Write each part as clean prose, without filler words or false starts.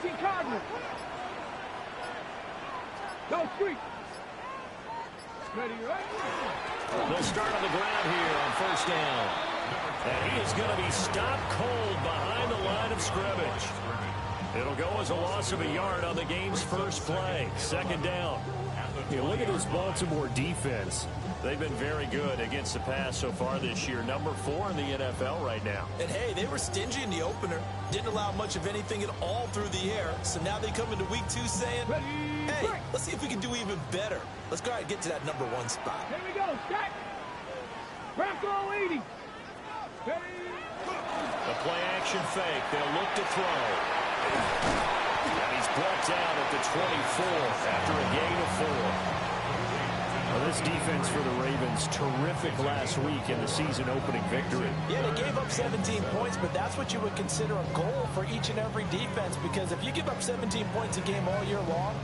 19 Cardinals. Go street. Ready, right? They'll start on the ground here on first down. And he is going to be stopped cold behind the line of scrimmage. It'll go as a loss of a yard on the game's first play. Second down. You look at this Baltimore defense. They've been very good against the pass so far this year. Number 4 in the NFL right now. And, hey, they were stingy in the opener. Didn't allow much of anything at all through the air. So now they come into week 2 saying, hey, let's see if we can do even better. Let's go ahead and get to that number 1 spot. Here we go. Stack. Bronco 80. The play action fake. They'll look to throw. And he's brought down at the 24 after a gain of 4. Well, this defense for the Ravens, terrific last week in the season-opening victory. Yeah, they gave up 17 points, but that's what you would consider a goal for each and every defense, because if you give up 17 points a game all year long,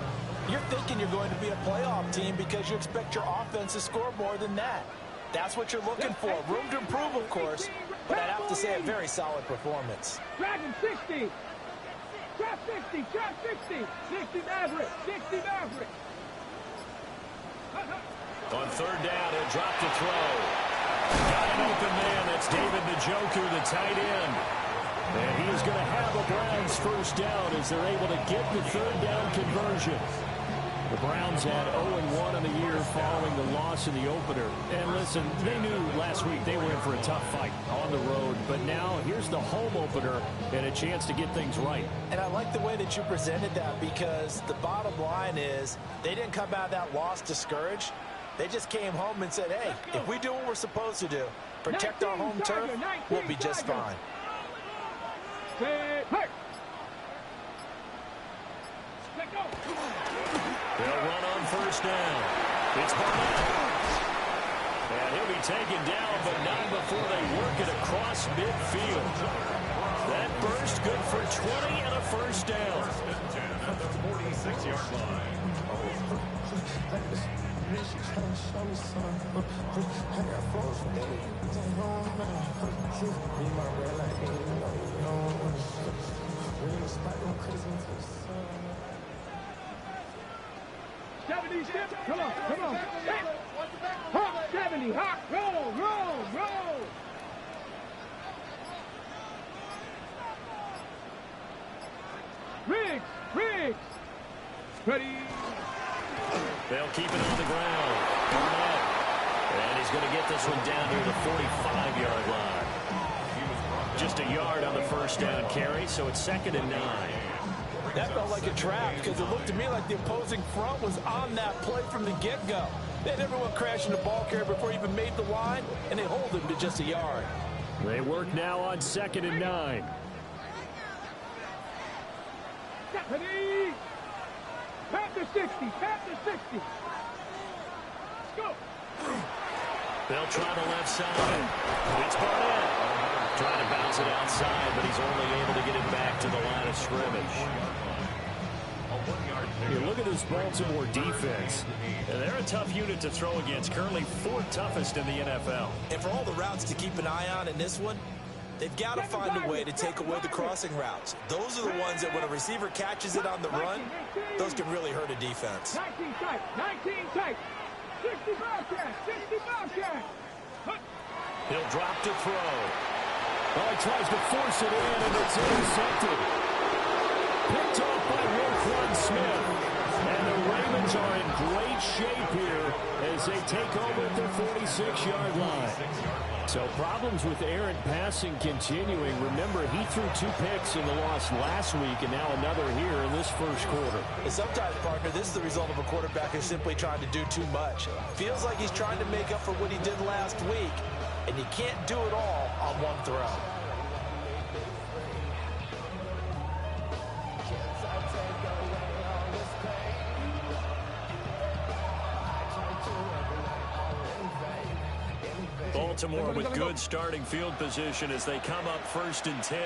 you're thinking you're going to be a playoff team because you expect your offense to score more than that. That's what you're looking for. Room to improve, of course, but I'd have to say a very solid performance. Dragon 60. Trap 60. Trap 60. 60 Maverick. 60 Maverick. On third down, he'll drop to throw. Got an open man. That's David Njoku, the tight end. And he is going to have a Browns first down as they're able to get the third down conversion. The Browns had 0-1 in the year following the loss in the opener. And listen, they knew last week they were in for a tough fight on the road. But now here's the home opener and a chance to get things right. And I like the way that you presented that, because the bottom line is they didn't come out of that loss discouraged. They just came home and said, hey, if we do what we're supposed to do, protect our home turf, we'll be just fine. They'll run on first down. It's Barnett. And he'll be taken down, but not before they work it across midfield. That burst good for 20 and a first down. At the 46-yard line. Come on, come on. Hawk 70, Hawk, roll, roll, roll. Riggs, Riggs. Ready. They'll keep it on the ground. Barnett. And he's going to get this one down near the 45-yard line. Just a yard on the first down carry, so it's 2nd and 9. That felt like a trap, because it looked to me like the opposing front was on that play from the get-go. They had everyone crashing the ball carrier before he even made the line, and they hold him to just a yard. They work now on 2nd and 9. Ready. Pat to 60, pat to 60. Let's go. They'll try the left side. It's Barnett. Trying to bounce it outside, but he's only able to get it back to the line of scrimmage. You look at this Baltimore defense. And they're a tough unit to throw against, currently 4th toughest in the NFL. And for all the routes to keep an eye on in this one, they've got to find a way to take away the crossing routes. Those are the ones that when a receiver catches it on the run, those can really hurt a defense. 19 tight, 19 tight. 60 Bobcat, 60 Bobcat. He'll drop to throw. Oh, he tries to force it in, and it's intercepted. Picked off by Roquan Smith. And the Ravens are in great shape here as they take over at their 46-yard line. So problems with errant passing continuing. Remember, he threw 2 picks in the loss last week, and now another here in this first quarter. And sometimes, partner, this is the result of a quarterback who's simply trying to do too much. Feels like he's trying to make up for what he did last week, and you can't do it all on one throw. Baltimore with good starting field position as they come up 1st and 10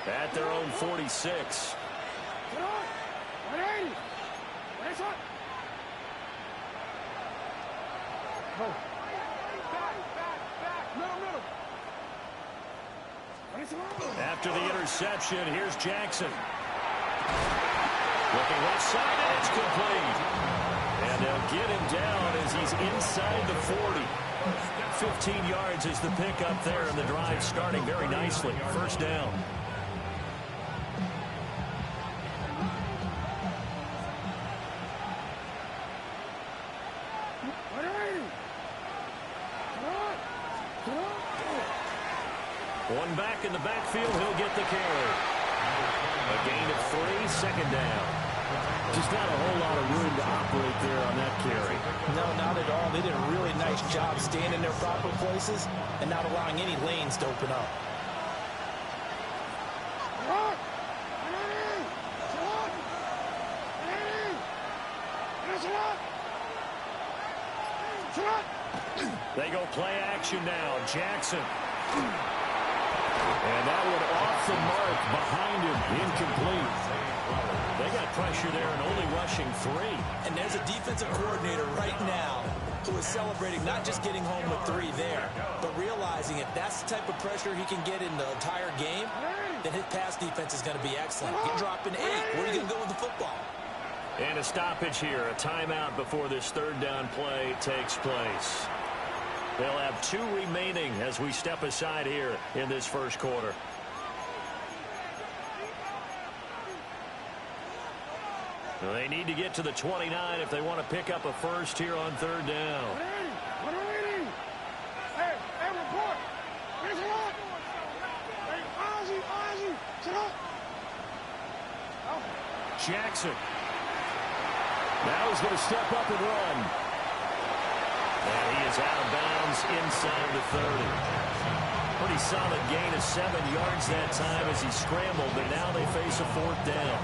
at their own 46. After the interception, here's Jackson. Looking left side, and it's complete. And they'll get him down as he's inside the 40. 15 yards is the pickup there, and the drive starting very nicely. First down. One back in the backfield, he'll get the carry. A gain of 3, second down. Just not a whole lot of room to operate there on that carry. No, not at all. They did a really nice job staying in their proper places and not allowing any lanes to open up. They go play action now. Jackson. And that one off the mark behind him. Incomplete. They got pressure there and only rushing 3. And there's a defensive coordinator right now who is celebrating not just getting home with 3 there, but realizing if that's the type of pressure he can get in the entire game, then his pass defense is going to be excellent. You're dropping 8. Where are you going to go with the football? And a stoppage here. A timeout before this third down play takes place. They'll have 2 remaining as we step aside here in this first quarter. They need to get to the 29 if they want to pick up a first here on third down. Jackson. Now he's going to step up and run. And he is out of bounds inside the 30. Pretty solid gain of 7 yards that time as he scrambled, but now they face a 4th down.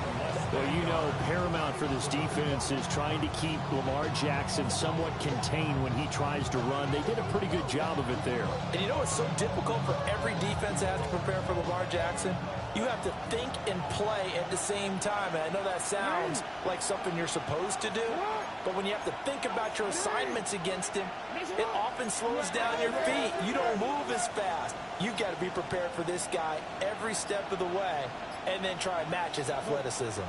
Well, you know, paramount for this defense is trying to keep Lamar Jackson somewhat contained when he tries to run. They did a pretty good job of it there. And you know what's so difficult for every defense that has to prepare for Lamar Jackson? You have to think and play at the same time. And I know that sounds like something you're supposed to do, but when you have to think about your assignments against him, it often slows down your feet. You don't move as fast. You've got to be prepared for this guy every step of the way and then try and match his athleticism.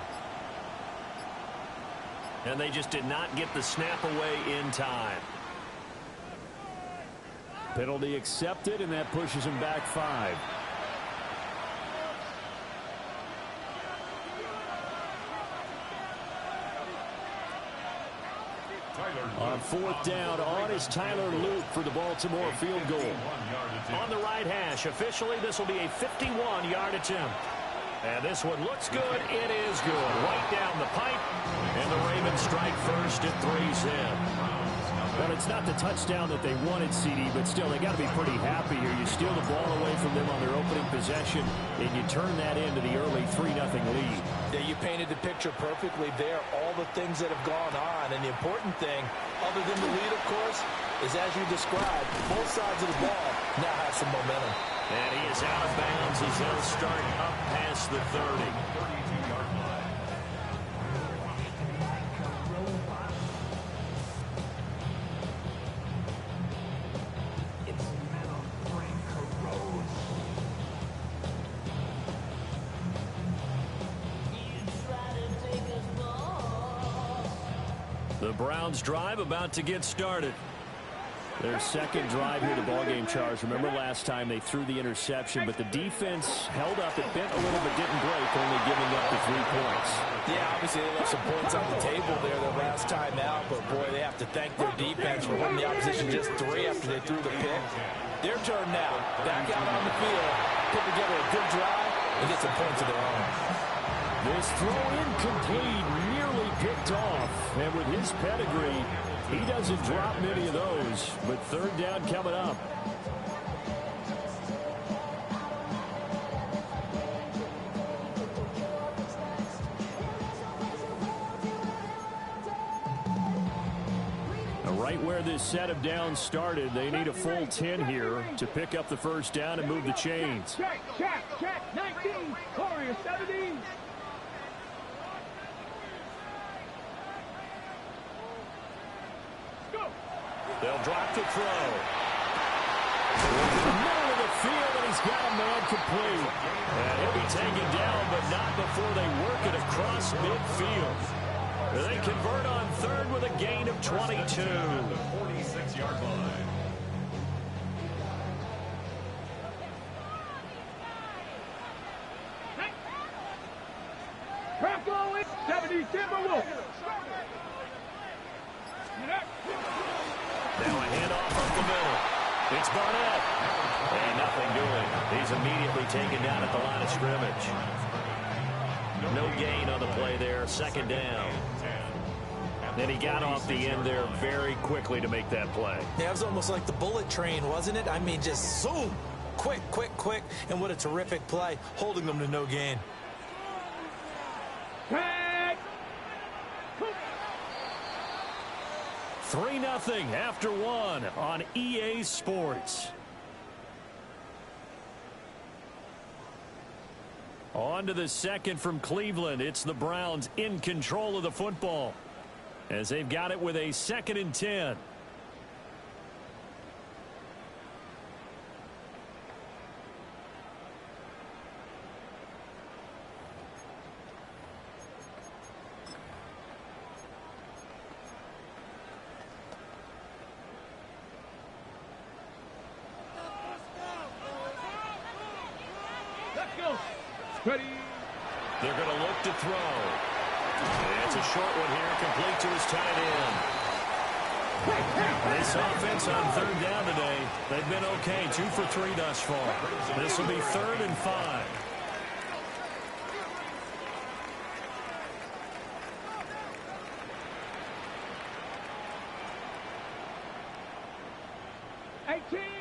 And they just did not get the snap away in time. Penalty accepted, and that pushes him back 5. On 4th down, on is Tyler Luke for the Baltimore field goal. On the right hash, officially this will be a 51-yard attempt. And this one looks good. It is good. Right down the pipe. And the Ravens strike first at 3's in. Well, it's not the touchdown that they wanted, CD, but still, they got to be pretty happy here. You steal the ball away from them on their opening possession, and you turn that into the early 3-0 lead. Yeah, you painted the picture perfectly there, all the things that have gone on. And the important thing, other than the lead, of course, is as you described, both sides of the ball now have some momentum. And he is out of bounds as they'll start up past the 30. The Browns drive about to get started. Their second drive here, the ballgame, Charles. Remember last time they threw the interception, but the defense held up. It bent a little but didn't break, only giving up the 3 points. Yeah, obviously they left some points on the table there the last time out, but boy, they have to thank their defense for holding the opposition just 3 after they threw the pick. Their turn now. Back out on the field, put together a good drive, and get some points of their own. This throw incomplete, nearly picked off. And with his pedigree, he doesn't drop many of those. But third down coming up. Right where this set of downs started, they need a full 10 here to pick up the first down and move the chains. Check, 19, Warriors 17. They'll drop to throw. In the middle of the field, and he's got a man complete. And he'll be taken down, but not before they work it across midfield. They convert on third with a gain of 22. 46-yard line. Crack going. 70 Timberwolves. Now a handoff up the middle. It's Barnett. And nothing doing. He's immediately taken down at the line of scrimmage. No gain on the play there. Second down. And he got off the end there very quickly to make that play. Yeah, it was almost like the bullet train, wasn't it? I mean, just zoom. Quick, quick, quick. And what a terrific play, holding them to no gain. Tag. 3-0 after one on EA Sports. On to the second from Cleveland. It's the Browns in control of the football as they've got it with a 2nd and 10. Let's go. Ready. They're going to look to throw. It's a short one here, complete to his tight end. This offense on 3rd down today, they've been okay, 2 for 3 thus far. This will be 3rd and 5.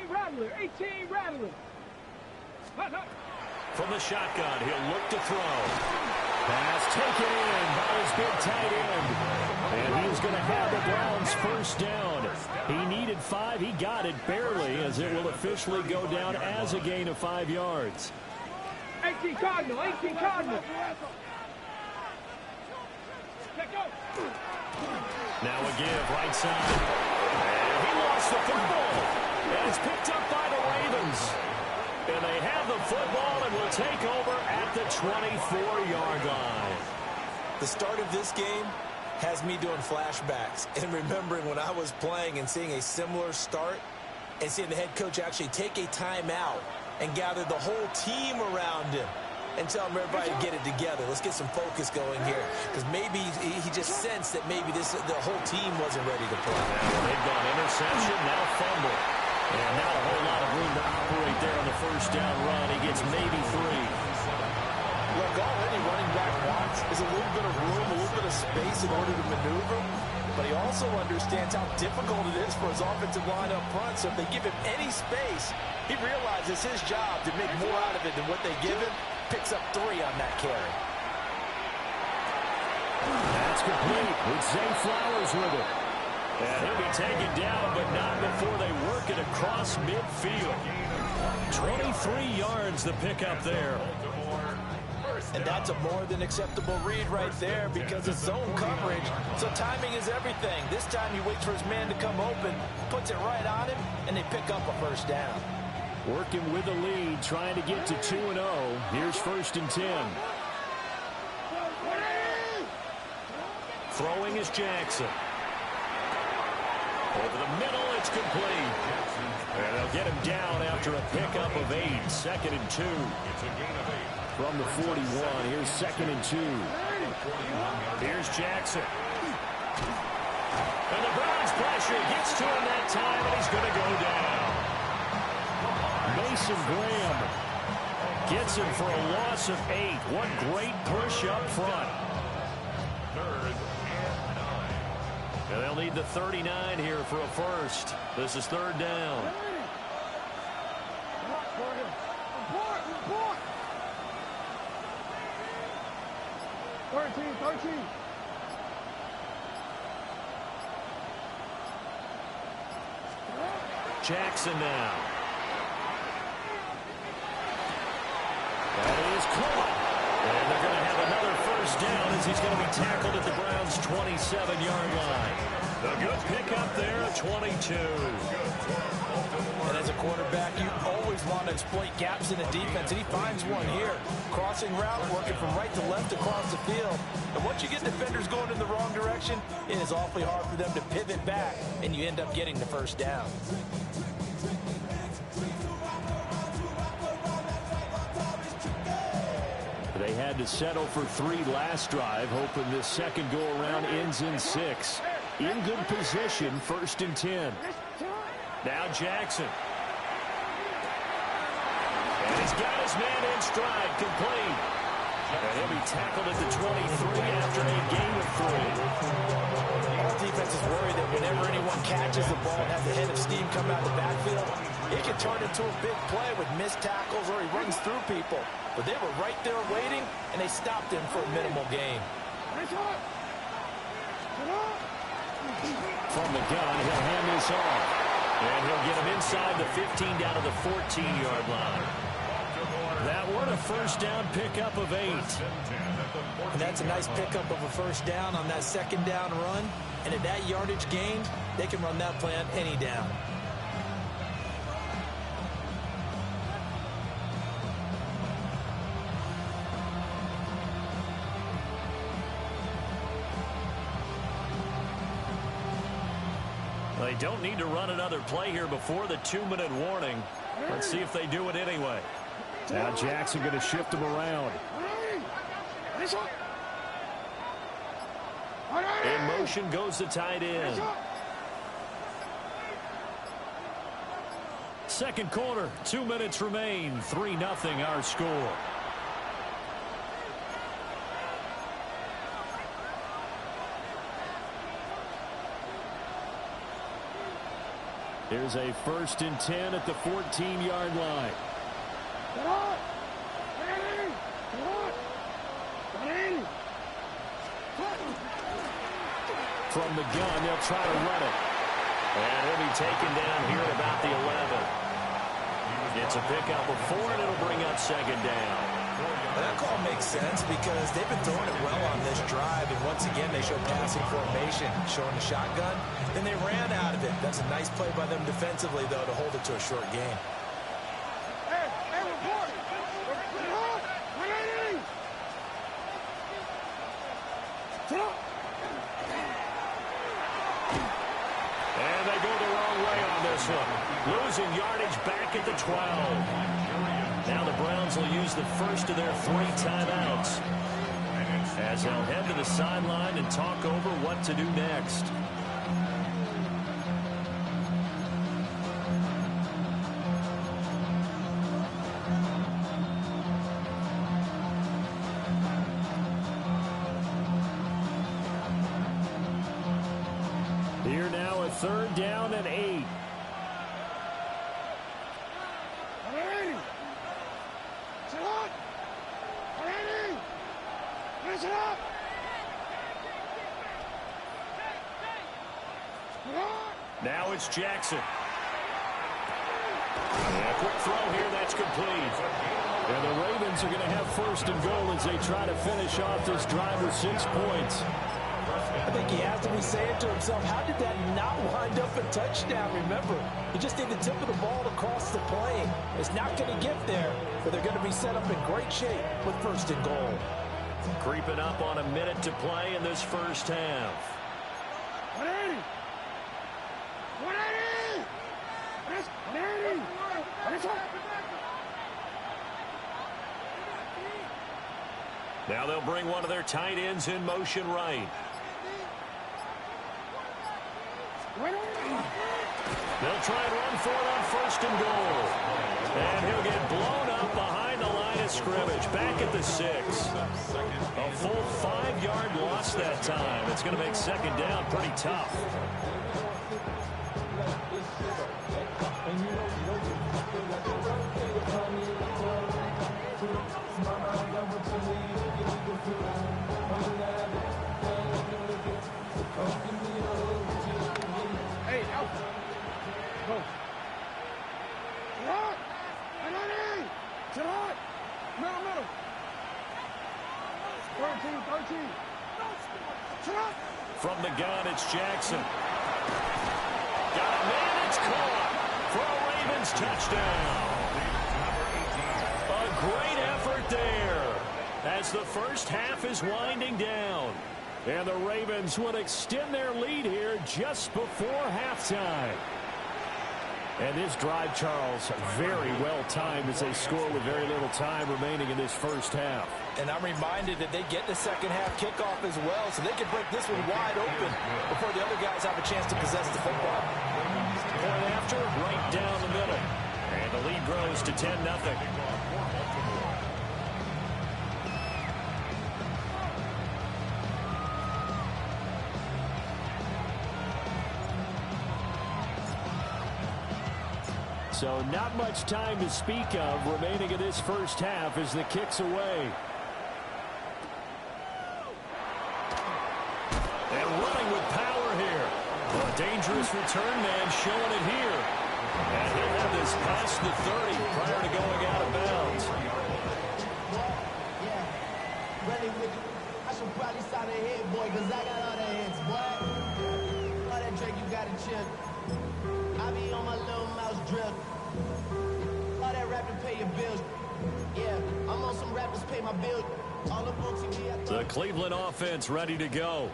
Rattler. 18 Rattler. From the shotgun, he'll look to throw. Pass taken in by his big tight end. And he's going to have the Browns first down. He needed 5. He got it barely, as it will officially go down as a gain of 5 yards. 18 Cardinal. 18 Cardinal. Now a give right side. And he lost the football. And it's picked up by the Ravens. And they have the football and will take over at the 24-yard line. The start of this game has me doing flashbacks and remembering when I was playing and seeing a similar start and seeing the head coach actually take a timeout and gather the whole team around him and tell him everybody to get it together. Let's get some focus going here, because maybe he just sensed that maybe the whole team wasn't ready to play. They've gone interception, now fumble. And not a whole lot of room to operate there on the first down run. He gets maybe 3. Look, all any running back wants is a little bit of room, a little bit of space in order to maneuver. But he also understands how difficult it is for his offensive line up front. So if they give him any space, he realizes his job to make more out of it than what they give him. Picks up 3 on that carry. That's complete with Zay Flowers with it. And he'll be taken down, but not before they work it across midfield. 23 yards the pickup there. And that's a more than acceptable read right there, because it's zone coverage. So timing is everything. This time he waits for his man to come open, puts it right on him, and they pick up a first down. Working with the lead, trying to get to 2-0. Here's 1st and 10. Throwing is Jackson. Over the middle, it's complete. And they'll get him down after a pickup of 8. 2nd and 2. From the 41, here's 2nd and 2. Here's Jackson. And the Browns pressure gets to him that time, and he's going to go down. Mason Graham gets him for a loss of 8. What great push up front. And they'll need the 39 here for a first. This is 3rd down. 13. Jackson now. That is caught. And they're going to have another first down as he's going to be tackled at the Browns' 27-yard line. A good pickup there, the 22. And as a quarterback, you always want to exploit gaps in the defense, and he finds one here. Crossing route, working from right to left across the field. And once you get defenders going in the wrong direction, it is awfully hard for them to pivot back, and you end up getting the first down. They had to settle for 3 last drive, hoping this second go-around ends in 6. In good position, 1st and 10. Now Jackson. And he's got his man in stride, complete. And he'll be tackled at the 23 after a gain of 3. All defenses worry that whenever anyone catches the ball and has the head of steam come out of the backfield, it can turn into a big play with missed tackles or he runs through people. But they were right there waiting, and they stopped him for a minimal gain. From the gun, he'll hand this off. And he'll get him inside the 15 down to the 14-yard line. That one a first down pickup of 8. And that's a nice pickup of a first down on that second down run. And at that yardage gained, they can run that play on any down. They don't need to run another play here before the 2-minute warning. Let's see if they do it anyway. Now Jackson going to shift him around. In motion goes the tight end. Second quarter, 2 minutes remain. 3-0 our score. Here's a 1st and 10 at the 14-yard line. From the gun, they'll try to run it. And he'll be taken down here at about the 11. It's a pickup of 4, and it'll bring up 2nd down. Well, that call makes sense because they've been throwing it well on this drive, and once again they show passing formation, showing the shotgun. Then they ran out of it. That's a nice play by them defensively, though, to hold it to a short game. And they go the wrong way on this one. Losing yardage back at the 12. Now the Browns will use the first of their 3 timeouts as they'll head to the sideline and talk over what to do next. Here now a 3rd down and 8. Now it's Jackson. And a quick throw here, that's complete. And the Ravens are going to have 1st and goal as they try to finish off this drive with 6 points. I think he has to be saying to himself, how did that not wind up a touchdown? Remember, he just need the tip of the ball to cross the plane. It's not going to get there, but they're going to be set up in great shape with 1st and goal. Creeping up on a minute to play in this first half. Now they'll bring one of their tight ends in motion right. They'll try and run for it on 1st and goal. And he'll get blown up behind the line of scrimmage. Back at the 6. A full 5-yard loss that time. It's going to make 2nd down pretty tough. Hey, out. Go. Middle. 13. From the gun, it's Jackson. Ravens touchdown. A great effort there as the first half is winding down. And the Ravens would extend their lead here just before halftime. And this drive, Charles, very well timed as they score with very little time remaining in this first half. And I'm reminded that they get the second half kickoff as well, so they can break this one wide open before the other guys have a chance to possess the football. Point after, right down the middle. And the lead grows to 10-0. So not much time to speak of remaining in this first half as the kick's away. And running with power here. A dangerous return man showing it here. And he'll have this past the 30 prior to going out of bounds. Yeah, running with you. I should probably start a hit, boy, because I got all the hits, boy. All that Drake, you got to chill. I be on my little mouse drill. All that rapping pay your bills. Yeah, I'm on some rappers pay my bills. All up on TV. The Cleveland offense ready to go.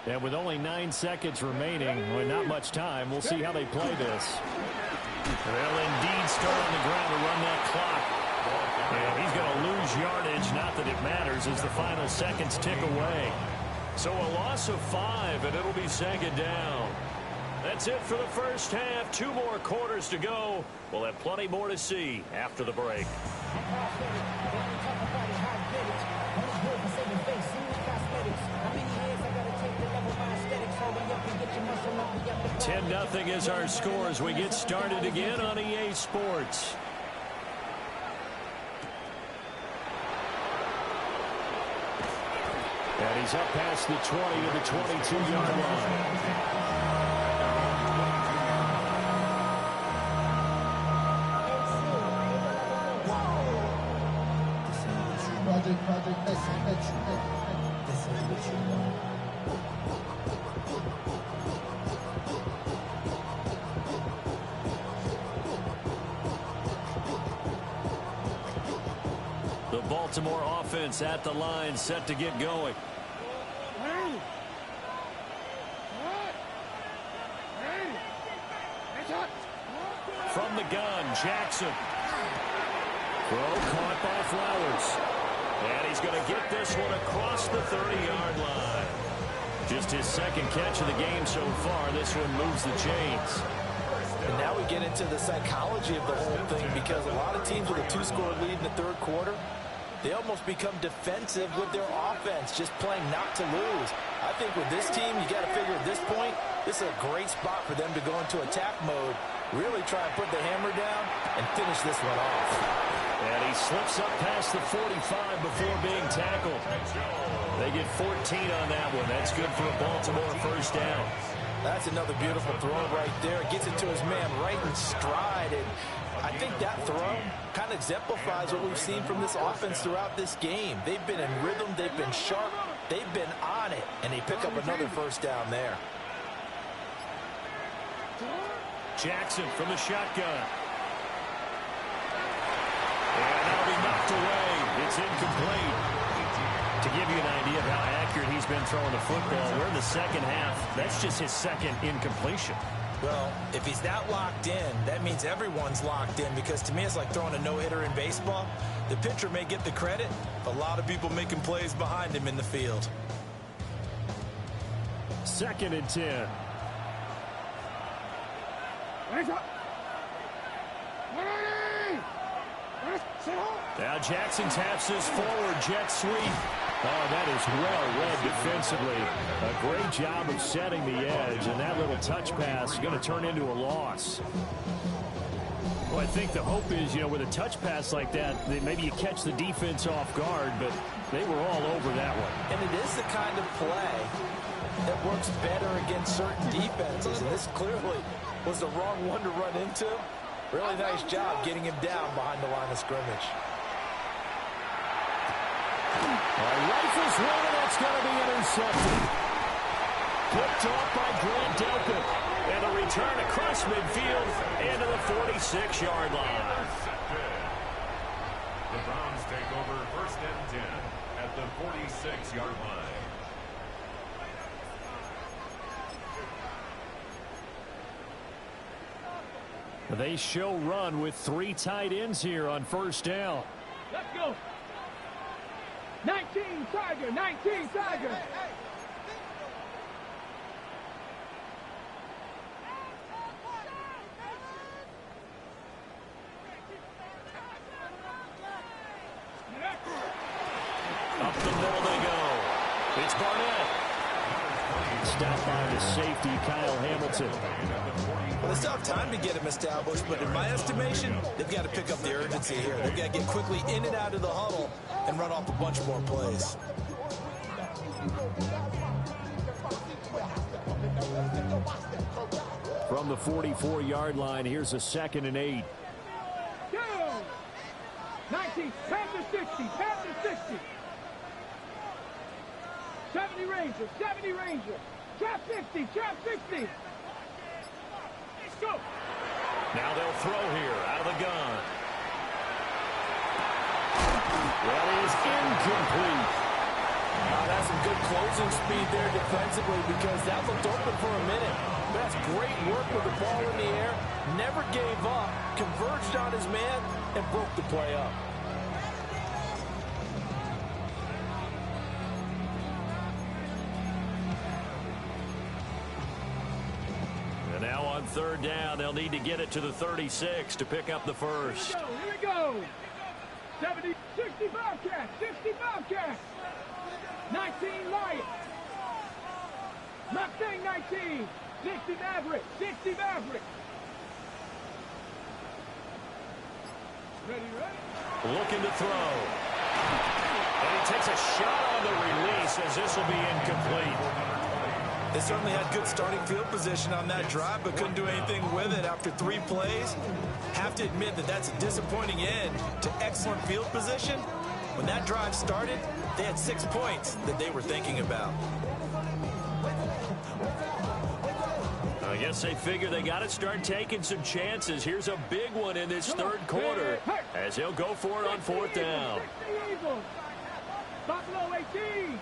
And with only 9 seconds remaining, with not much time, we'll see how they play this. They'll indeed start on the ground to run that clock. And he's going to lose yardage, not that it matters, as the final seconds tick away. So a loss of 5, and it'll be second down. That's it for the first half. 2 more quarters to go. We'll have plenty more to see after the break. 10-0 is our score as we get started again on EA Sports. And he's up past the 20 to the 22-yard line. The Baltimore offense at the line, set to get going. From the gun, Jackson. Throw caught by Flowers. And he's going to get this one across the 30-yard line. Just his second catch of the game so far. This one moves the chains. And now we get into the psychology of the whole thing, because a lot of teams with a 2-score lead in the third quarter, they almost become defensive with their offense, just playing not to lose. I think with this team, you got to figure at this point, this is a great spot for them to go into attack mode, really try and put the hammer down and finish this one off. And he slips up past the 45 before being tackled. They get 14 on that one. That's good for a Baltimore first down. That's another beautiful throw right there. Gets it to his man right in stride. And I think that throw kind of exemplifies what we've seen from this offense throughout this game. They've been in rhythm. They've been sharp. They've been on it. And they pick up another first down there. Jackson from the shotgun. And that'll be knocked away. It's incomplete. To give you an idea of how accurate he's been throwing the football, we're in the second half. That's just his second incompletion. Well, if he's that locked in, that means everyone's locked in, because to me it's like throwing a no-hitter in baseball. The pitcher may get the credit, a lot of people making plays behind him in the field. 2nd and 10. Now Jackson taps this forward jet sweep. Oh, that is well read defensively. A great job of setting the edge, and that little touch pass is going to turn into a loss. Well, I think the hope is, with a touch pass like that maybe you catch the defense off guard, but they were all over that one. And it is the kind of play that works better against certain defenses, and this clearly was the wrong one to run into. Really nice job getting him down behind the line of scrimmage. Rifles one, and that's going to be intercepted. Picked off by Grant Delpit. And a return across midfield and to the 46-yard line. The Browns take over 1st and 10 at the 46-yard line. They show run with 3 tight ends here on 1st down. Let's go. 19 Tiger, 19 Tiger. Up the middle they go. It's Barnett. Stopped by the safety, Kyle Hamilton. Well, they still have time to get him established, but in my estimation, they've got to pick up the urgency here. They've got to get quickly in and out of the huddle and run off a bunch more plays. From the 44-yard line, here's a 2nd and 8. Go. 19, pass to 60, pass to 60. 70 Ranger, 70 Ranger. Trap 50, trap 50. Let's go. Now they'll throw here out of the gun. That is incomplete. That's some good closing speed there defensively because that looked open for a minute. That's great work with the ball in the air. Never gave up, converged on his man, and broke the play up. And now on 3rd down, they'll need to get it to the 36 to pick up the first. Here we go. 70, 60 Bobcats, 60 Bobcats. 19 Lions. Mustang 19. 60 Maverick, 60 Maverick. Ready. Looking to throw. And he takes a shot on the release as this will be incomplete. They certainly had good starting field position on that drive, but couldn't do anything with it after 3 plays. Have to admit that that's a disappointing end to excellent field position. When that drive started, they had 6 points that they were thinking about. I guess they figure they got to start taking some chances. Here's a big one in this 3rd quarter as he'll go for it on 4th down. Buffalo 18.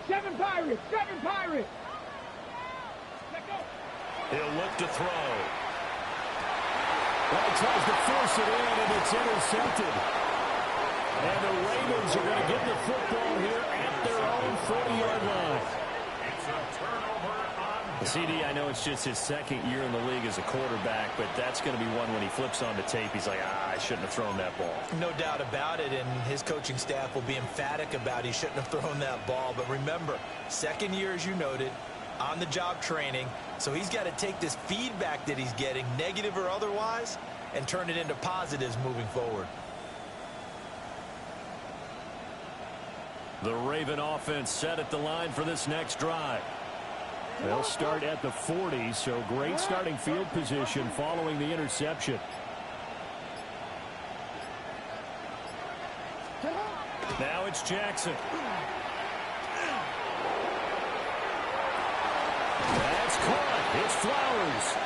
7 Pirates, 7 Pirates. He'll look to throw. Well, he tries to force it in, and it's intercepted. And the Ravens are going to get the football here at their own 40-yard line. It's a turnover on CD, I know it's just his 2nd year in the league as a quarterback, but that's going to be one when he flips on the tape, he's like, I shouldn't have thrown that ball. No doubt about it, and his coaching staff will be emphatic about he shouldn't have thrown that ball. But remember, 2nd year, as you noted, on-the-job training, so he's got to take this feedback that he's getting, negative or otherwise, and turn it into positives moving forward. The Raven offense set at the line for this next drive. They'll start at the 40, so great starting field position following the interception. Now it's Jackson. That's caught. It's Flowers.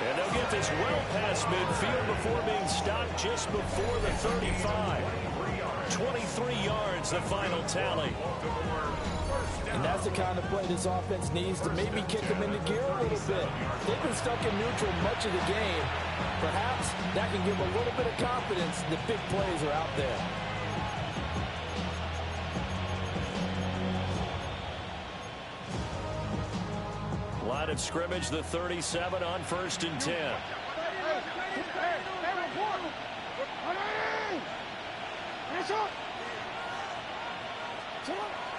And they'll get this well past midfield before being stopped just before the 35. 23 yards, the final tally. And that's the kind of play this offense needs to maybe kick them into gear a little bit. They've been stuck in neutral much of the game. Perhaps that can give them a little bit of confidence that big plays are out there. Line of scrimmage, the 37 on 1st and 10.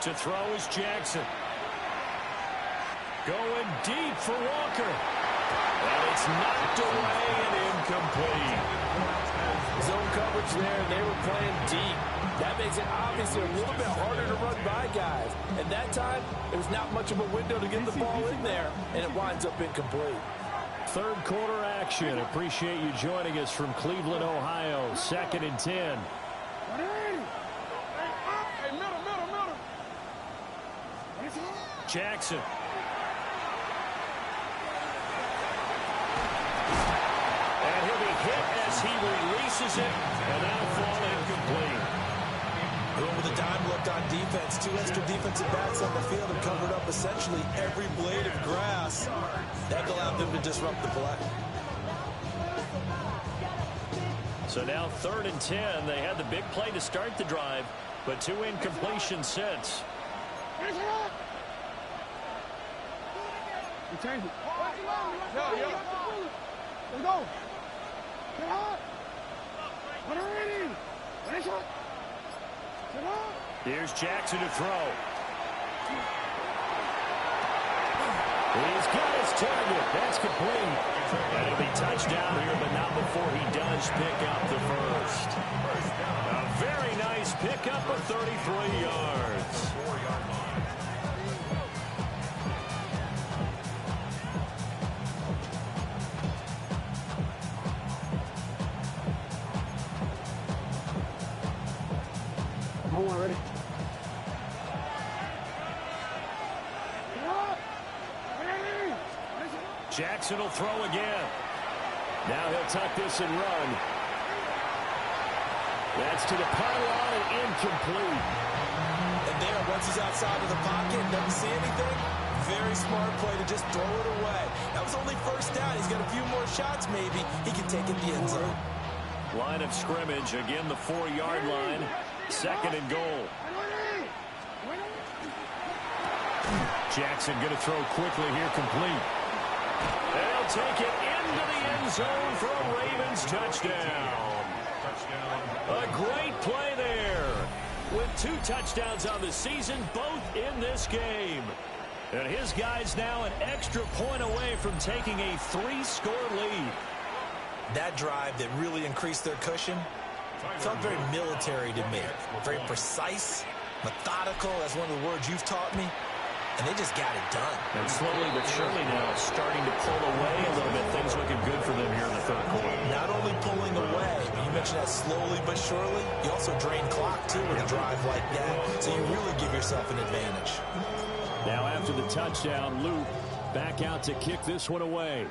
To throw is Jackson. Going deep for Walker. And it's knocked away and incomplete. Zone coverage there, and they were playing deep. That makes it obviously a little bit harder to run by guys. And that time, there's not much of a window to get the ball in there, and it winds up incomplete. 3rd quarter action. Appreciate you joining us from Cleveland, Ohio. 2nd and 10. Jackson. hit as he releases it, and that'll fall incomplete. Going with a dime look on defense. 2 extra defensive backs on the field and covered up essentially every blade of grass. That allowed them to disrupt the play. So now 3rd and 10. They had the big play to start the drive, but 2 incompletions since. Change it. Let's go. Get up. Put her in. Finish up. Get up. Here's Jackson to throw. He's got his target. That's complete. And it'll be touchdown here, but not before he does pick up the first. A very nice pickup of 33 yards. Ready? Jackson will throw again. Now he'll tuck this and run. That's to the pylon and incomplete. And there, once he's outside of the pocket and doesn't see anything, very smart play to just throw it away. That was only first down. He's got a few more shots maybe. He can take it the end zone. Line of scrimmage, again the 4-yard line. 2nd and goal. Jackson going to throw quickly here, complete. They'll take it into the end zone for a Ravens touchdown. A great play there. With 2 touchdowns on the season, both in this game. And his guys now an extra point away from taking a 3-score lead. That drive that really increased their cushion felt very military to me. Very precise, methodical. That's one of the words you've taught me. And they just got it done. And slowly but surely now starting to pull away a little bit. Things looking good for them here in the 3rd quarter. Not only pulling away, but you mentioned that slowly but surely. You also drain clock, too, with a drive like that. So you really give yourself an advantage. Now after the touchdown, Luke back out to kick this one away.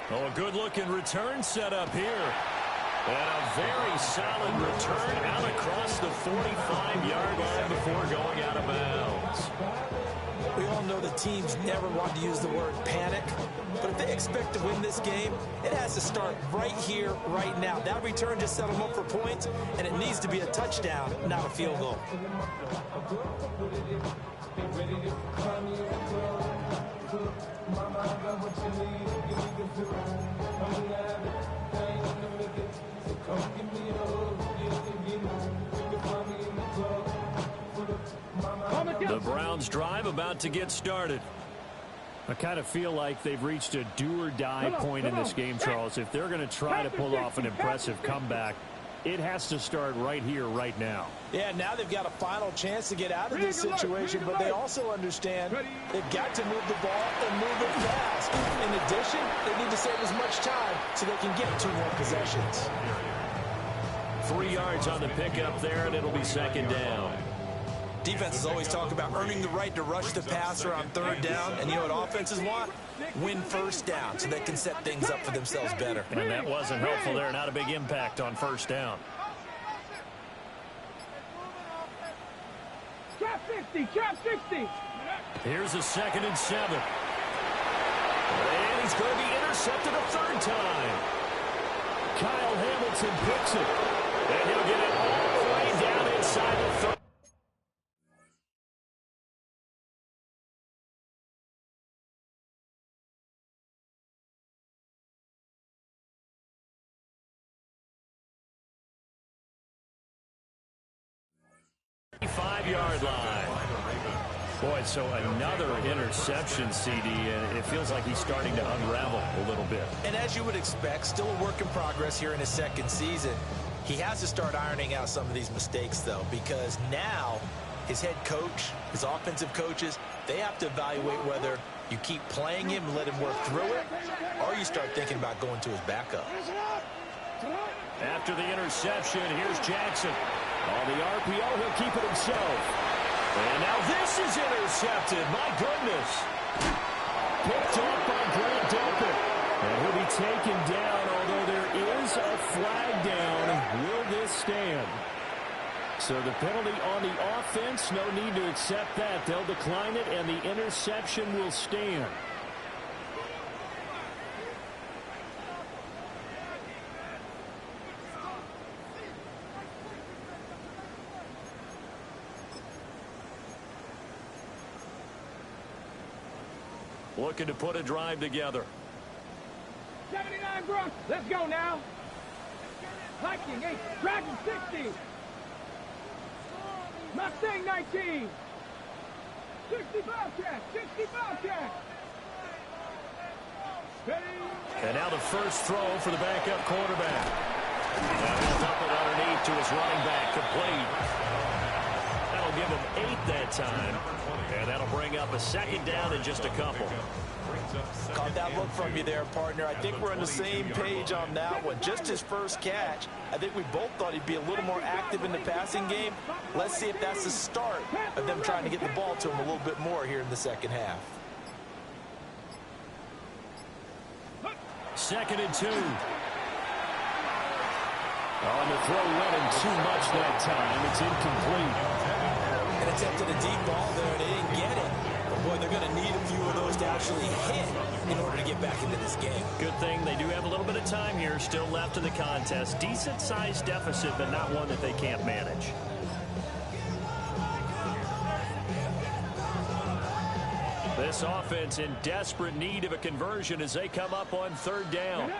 Oh, a good-looking return set up here. And a very solid return out across the 45-yard line before going out of bounds. We all know the teams never want to use the word panic, but if they expect to win this game, it has to start right here, right now. That return just set them up for points, and it needs to be a touchdown, not a field goal. The Browns drive about to get started. I kind of feel like they've reached a do-or-die point in this game, Charles. If they're going to try to pull off an impressive comeback, it has to start right here, right now. Yeah, now they've got a final chance to get out of this situation, but they also understand they've got to move the ball and move it fast. In addition, they need to save as much time so they can get 2 more possessions. 3 yards on the pickup there, and it'll be 2nd down. Defenses always talk about earning the right to rush the passer on 3rd down, and you know what offenses want? Win 1st down so they can set things up for themselves better. And that wasn't helpful there. Not a big impact on 1st down. Trap 60, trap 60. Here's a 2nd and 7. And he's going to be intercepted a 3rd time. Kyle Hamilton picks it. And he'll get it all the way down inside the 30. Five-yard line. Boy, so another interception, CD, and it feels like he's starting to unravel a little bit. And as you would expect, still a work in progress here in his 2nd season. He has to start ironing out some of these mistakes, though, because now his head coach, his offensive coaches, they have to evaluate whether you keep playing him and let him work through it, or you start thinking about going to his backup. After the interception, here's Jackson. On the RPO, he'll keep it himself. And now this is intercepted. My goodness. Picked off by Grant Delpit. And he'll be taken down, although there is a flag down. Will this stand? So the penalty on the offense, no need to accept that. They'll decline it, and the interception will stand. Looking to put a drive together. 79 Broncos. Let's go now. Viking 8. Dragon 60. Mustang 19. 60 Bobcat. 60 Bobcat. And now the first throw for the backup quarterback. That will dump it underneath to his running back. Complete. That'll give him 8 that time. And that'll bring up a second down in just a couple. Caught that look from you there, partner. I think we're on the same page on that one. Just his first catch. I think we both thought he'd be a little more active in the passing game. Let's see if that's the start of them trying to get the ball to him a little bit more here in the second half. 2nd and 2. On the throw, running too much that time. It's incomplete. And attempted a deep ball there, and they didn't get it. But, boy, they're going to need a few of those to actually hit in order to get back into this game. Good thing they do have a little bit of time here still left in the contest. Decent-sized deficit, but not one that they can't manage. This offense in desperate need of a conversion as they come up on 3rd down.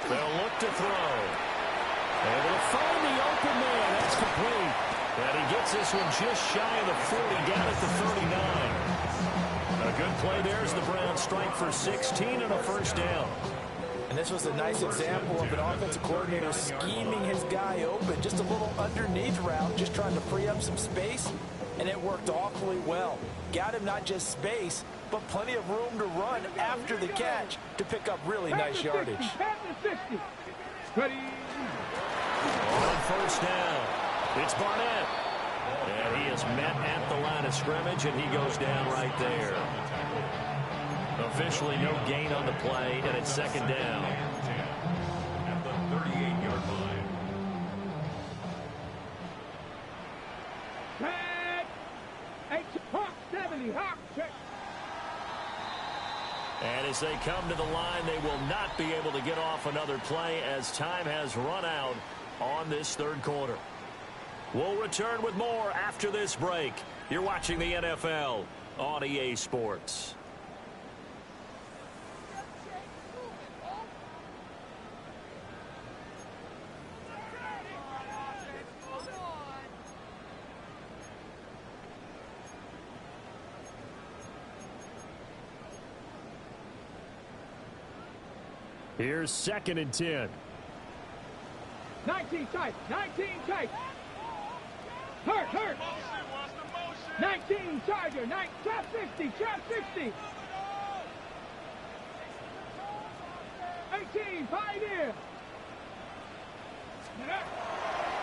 They'll look to throw. And they'll find the open man. That's complete. And he gets this one just shy of the 40, down at the 39. A good play there as the Browns strike for 16 and a first down. And this was a nice example of an offensive coordinator scheming his guy open. Just a little underneath route, just trying to free up some space. And it worked awfully well. Got him not just space, but plenty of room to run after the catch to pick up really nice yardage. Ready. On first down, it's Barnett. And he is met at the line of scrimmage, and he goes down right there. Officially no gain on the play, and it's 2nd down. At the 38-yard line. Hawk 70. Hawk check. And as they come to the line, they will not be able to get off another play as time has run out on this 3rd quarter. We'll return with more after this break. You're watching the NFL on EA Sports. Here's 2nd and 10. 19 tight. 19 tight. Hurt. 19 Charger. Trap 60. Trap 60. 18 Pioneer.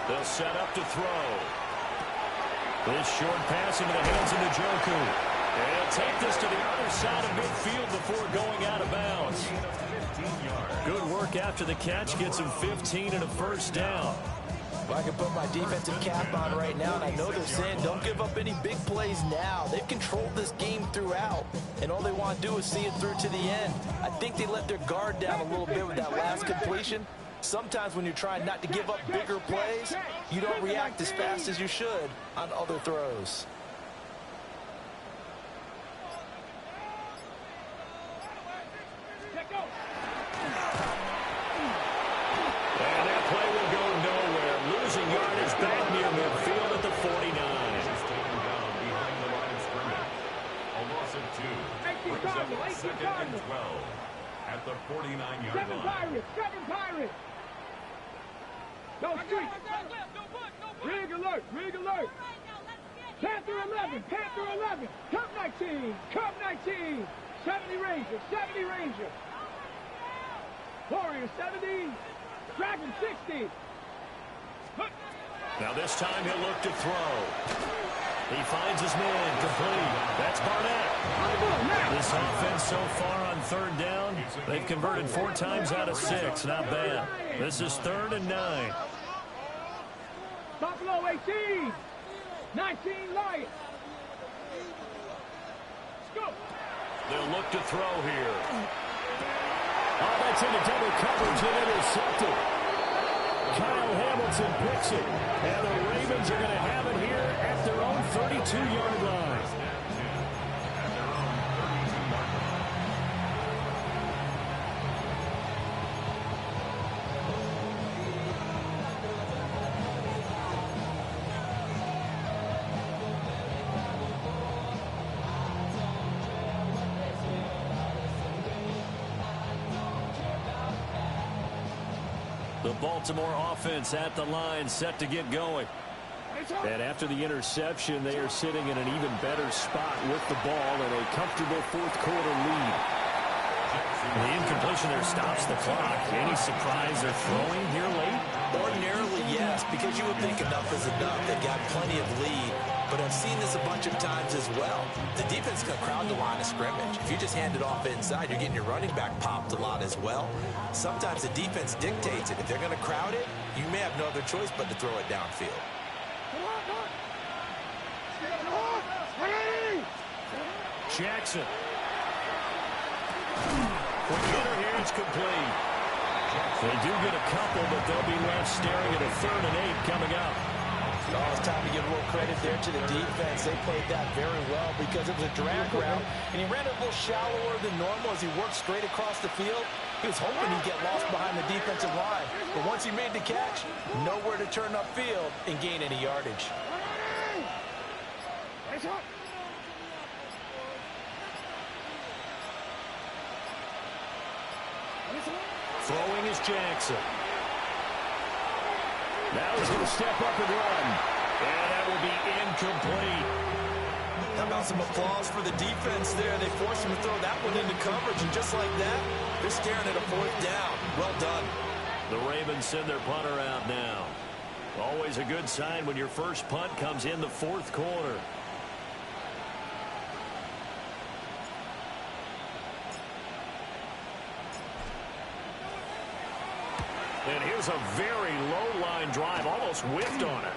They'll set up to throw. This short pass into the hands of Njoku. And he'll take this to the other side of midfield before going out of bounds. Good work after the catch. Gets him 15 and a first down. Well, I can put my defensive cap on right now, and I know they're saying don't give up any big plays now. They've controlled this game throughout, and all they want to do is see it through to the end. I think they let their guard down a little bit with that last completion. Sometimes when you're trying not to give up bigger plays, you don't react as fast as you should on other throws. And that play will go nowhere. Losing yardage back near midfield at the 49. Taken down behind the line of scrimmage. A loss of 2. Brings up 2nd and 12 at the 49-yard line. 7 Pirates. Go street. Rig alert. Panther 11. Cup 19. 70 Ranger. Warrior 70. Dragon 60. Now this time he'll look to throw. He finds his man complete. That's Barnett. This offense so far on third down, they've converted 4 times out of 6. Not bad. This is 3rd and 9. Buffalo 18. 19 Lions. Go. They'll look to throw here. Oh, that's into double coverage and intercepted. Kyle Hamilton picks it. And the Ravens are going to have it here at their own 32-yard line. The Baltimore offense at the line, set to get going. And after the interception, they are sitting in an even better spot with the ball and a comfortable fourth-quarter lead. The incompletion there stops the clock. Any surprise they're throwing here late? Ordinarily, yes, because you would think enough is enough. They've got plenty of lead, but I've seen this a bunch of times as well. The defense can crowd the line of scrimmage. If you just hand it off inside, you're getting your running back popped a lot as well. Sometimes the defense dictates it. If they're going to crowd it, you may have no other choice but to throw it downfield. Jackson. Quick hitter here, it's complete. They do get a couple, but they'll be left staring at a 3rd and 8 coming up. Oh, it's time to give a little credit there to the defense. They played that very well because it was a drag route, and he ran it a little shallower than normal as he worked straight across the field. He was hoping he'd get lost behind the defensive line, but once he made the catch, nowhere to turn upfield and gain any yardage. Throwing is Jackson. Now he's going to step up and run. And that will be incomplete. How about some applause for the defense there? They forced him to throw that one into coverage, and just like that, they're staring at a 4th down. Well done. The Ravens send their punter out now. Always a good sign when your first punt comes in the 4th quarter. And here's a very low-line drive, almost whiffed on it.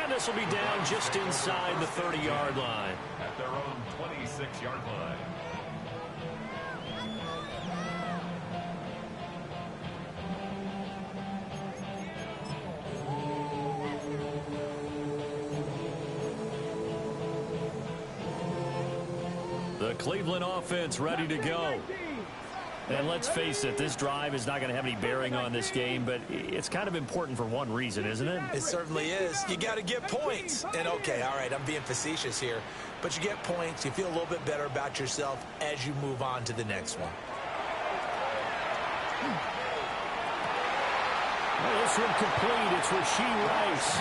And this will be down just inside the 30-yard line. At their own 26-yard line. The Cleveland offense ready to go. And let's face it, this drive is not going to have any bearing on this game, but it's kind of important for one reason, isn't it? It certainly is. You got to get points. And, okay, all right, I'm being facetious here, but you get points. You feel a little bit better about yourself as you move on to the next one. Well, this one complete. It's Rashee Rice.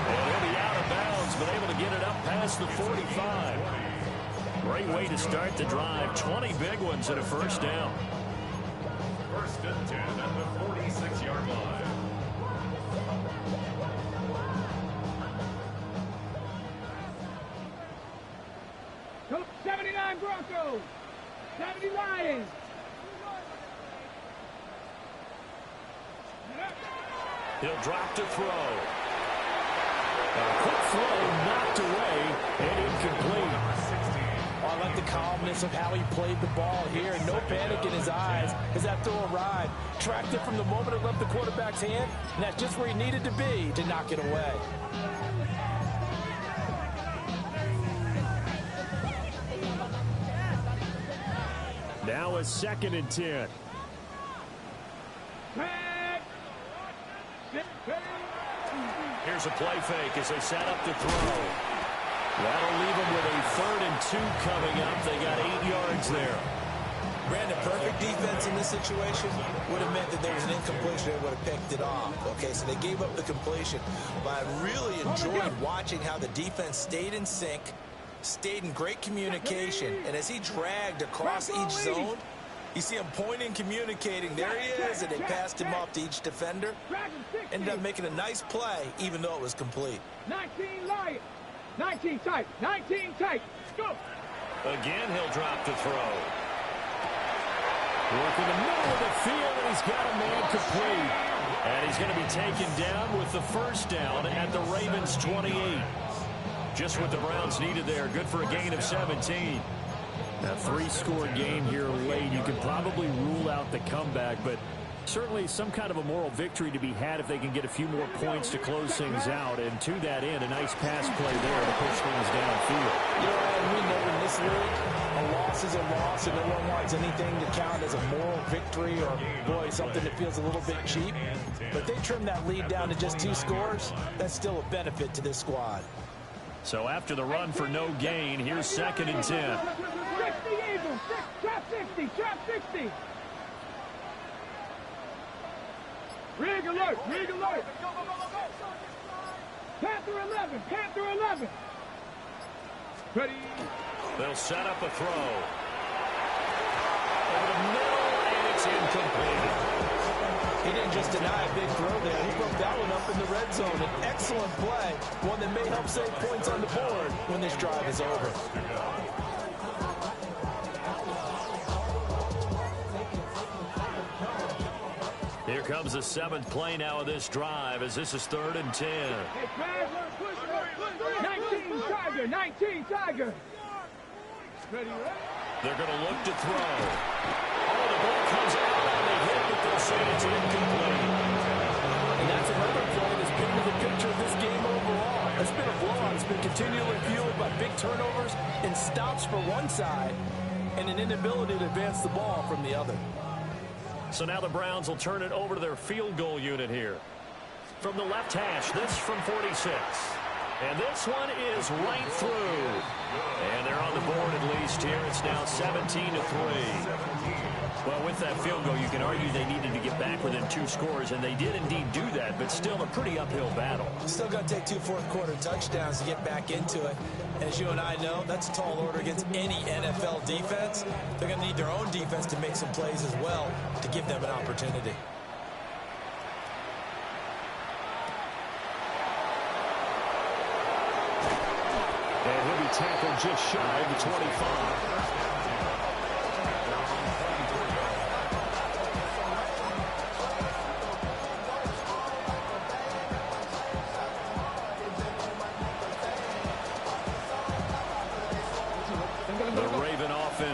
And he'll be out of bounds, but able to get it up past the 45. Great way to start the drive. 20 big ones and a first down. 1st and 10 at the 46-yard line. Coach 79 Broncos. 70 Lions. He'll drop to throw. A quick throw knocked away and incomplete. I like the calmness of how he played the ball here. No panic in his eyes as that throw arrived. Tracked it from the moment it left the quarterback's hand, and that's just where he needed to be to knock it away. Now a 2nd and 10. Here's a play fake as they set up to throw. That'll leave them with a 3rd and 2 coming up. They got 8 yards there. Brandon, perfect defense in this situation would have meant that there was an incompletion. They would have picked it off. Okay, so they gave up the completion. But I really enjoyed watching how the defense stayed in sync, stayed in great communication, and as he dragged across each zone, You see him pointing, communicating. There he is, and they passed him off to each defender. Ended up making a nice play, even though it was complete. 19 Lion. 19 tight. 19 tight. Go. Again, he'll drop to throw. Work in the middle of the field, and he's got a man complete. And he's going to be taken down with the first down at the Ravens' 28. Just what the Browns needed there. Good for a gain of 17. A 3-score game here late. You can probably rule out the comeback, but certainly some kind of a moral victory to be had if they can get a few more points to close things out. And to that end, a nice pass play there to push things downfield. You know, and we know in this league, a loss is a loss, and no one wants anything to count as a moral victory or, boy, something that feels a little bit cheap. But they trim that lead down to just 2 scores. That's still a benefit to this squad. So after the run for no gain, here's 2nd and 10. 60 Eagles. Trap 60. Trap 60. Rig alert. Rig alert. Panther 11. Panther 11. Ready. They'll set up a throw. Over the middle, and it's incomplete. He didn't just deny a big throw there. He broke that one up in the red zone. An excellent play, one that may help save points on the board when this drive is over. Here comes the 7th play now of this drive as this is 3rd and 10. 19 Tiger. 19 Tiger. Ready, They're going to look to throw. Oh, the ball comes out on the hit, but they'll say it's incomplete. And that's another play that's been to the picture of this game overall. It's been a blowout. It's been continually fueled by big turnovers and stops for one side and an inability to advance the ball from the other. So now the Browns will turn it over to their field goal unit here. From the left hash, this from 46. And this one is right through. And they're on the board at least here. It's now 17-3. Well, with that field goal, you can argue they needed to get back within 2 scores, and they did indeed do that, but still a pretty uphill battle. Still going to take 2 fourth-quarter touchdowns to get back into it. And as you and I know, that's a tall order against any NFL defense. They're going to need their own defense to make some plays as well to give them an opportunity. And he'll be tackled just shy of the 25.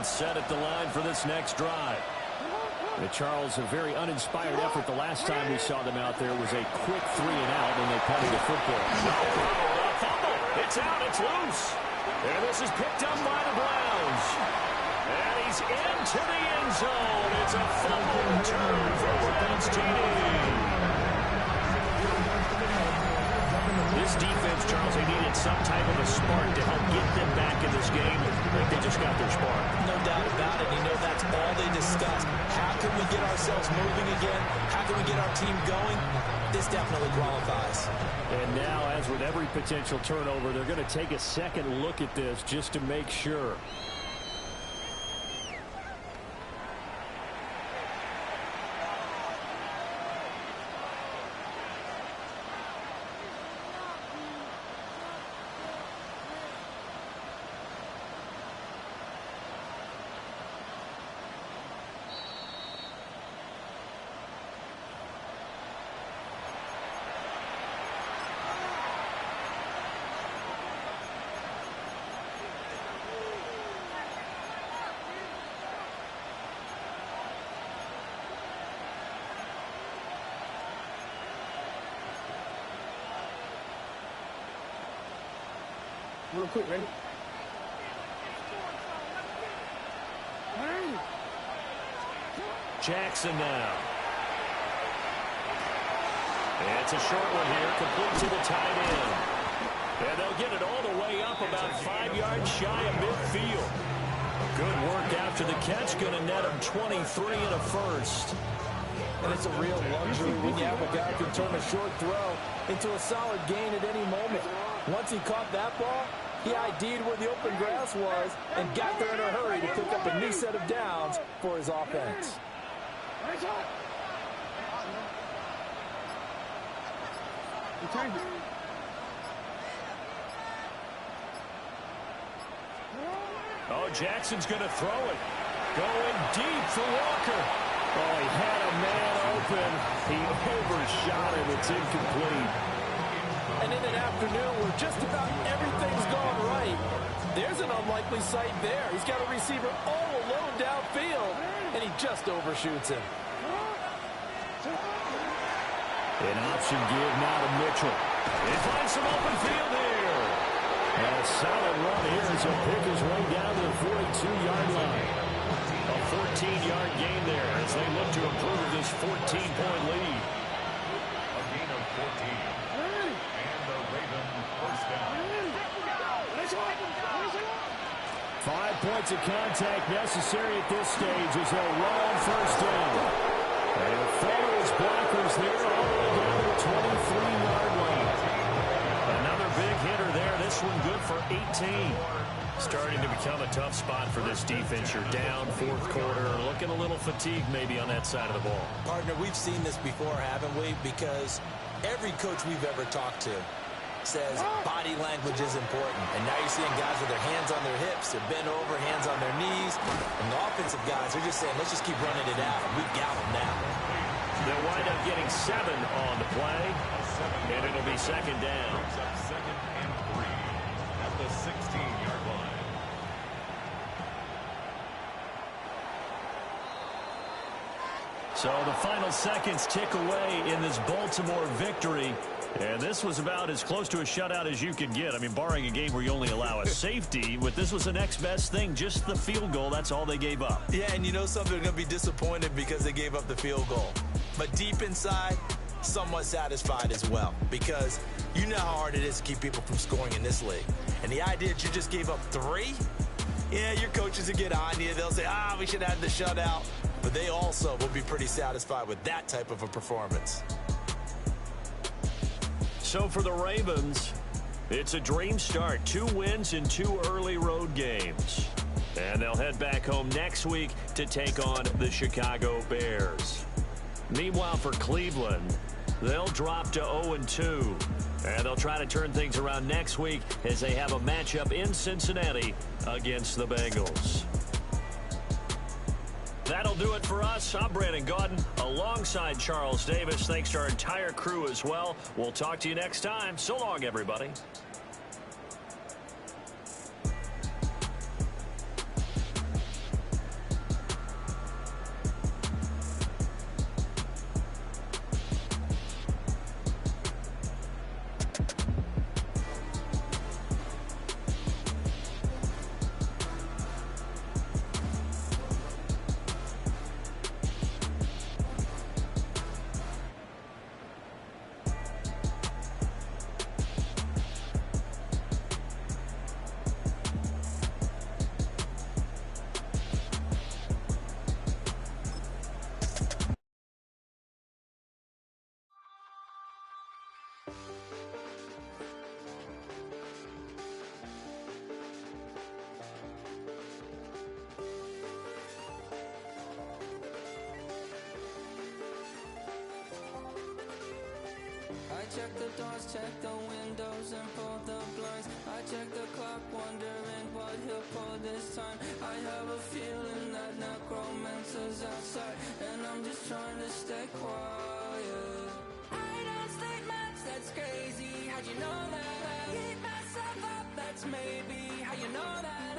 Set at the line for this next drive. Charles, a very uninspired effort the last time we saw them out there was a quick 3 and out when they punted the football. Fumble. It's out. It's loose. And this is picked up by the Browns. And he's into the end zone. It's a fumble return for Browns TD. This defense, Charles, they needed some type of a spark to help get them back in this game. I think they just got their spark. No doubt about it. You know, that's all they discussed. How can we get ourselves moving again? How can we get our team going? This definitely qualifies. And now, as with every potential turnover, they're going to take a second look at this just to make sure. Real quick, ready? Jackson now. And it's a short one here, complete to the tight end. And they'll get it all the way up about 5 yards shy of midfield. Good work after the catch, going to net him 23 and a first. And it's a real luxury when you have a guy who can turn a short throw into a solid gain at any moment. Once he caught that ball, He ID'd where the open grass was and got there in a hurry to pick up a new set of downs for his offense. Oh, Jackson's going to throw it. Going deep for Walker. Oh, he had a man open. He overshot it. It's incomplete. And in an afternoon where just about everything's gone right, there's an unlikely sight there. He's got a receiver all alone downfield, and he just overshoots him. An option give now to Mitchell. He finds some open field here. And a solid run here as he'll pick his way down to the 42-yard line. A 14-yard gain there as they look to improve this 14-point lead. A gain of 14. And the Ravens first down. 5 points of contact necessary at this stage as they'll run on first down. And a follow his blockers there all the way down to the 23-yard line. Another big hitter there. This one good for 18. Starting to become a tough spot for this defense. You're down fourth quarter, looking a little fatigued maybe on that side of the ball. Partner, we've seen this before, haven't we? Because every coach we've ever talked to says body language is important. And now you're seeing guys with their hands on their hips, they're bent over, hands on their knees. And the offensive guys are just saying, let's just keep running it out. We've got them now. They'll wind up getting 7 on the play, and it'll be second down. Second and 3 at the 16-yard line. So the final seconds tick away in this Baltimore victory. And this was about as close to a shutout as you could get. I mean, barring a game where you only allow a safety, but this was the next best thing, just the field goal. That's all they gave up. Yeah, and you know something, they're going to be disappointed because they gave up the field goal. But deep inside, somewhat satisfied as well, because you know how hard it is to keep people from scoring in this league. And the idea that you just gave up 3, yeah, your coaches will get on you. They'll say, we should have the shutout. But they also will be pretty satisfied with that type of a performance. So for the Ravens, it's a dream start. 2 wins in 2 early road games. And they'll head back home next week to take on the Chicago Bears. Meanwhile, for Cleveland, they'll drop to 0-2. And they'll try to turn things around next week as they have a matchup in Cincinnati against the Bengals. That'll do it for us. I'm Brandon Gaudin alongside Charles Davis. Thanks to our entire crew as well. We'll talk to you next time. So long, everybody. Check the doors, check the windows, and pull the blinds. I check the clock, wondering what he'll pull this time. I have a feeling that necromancer's outside, and I'm just trying to stay quiet. I don't state maps, that's crazy. How'd you know that? Keep myself up, that's maybe how you know that.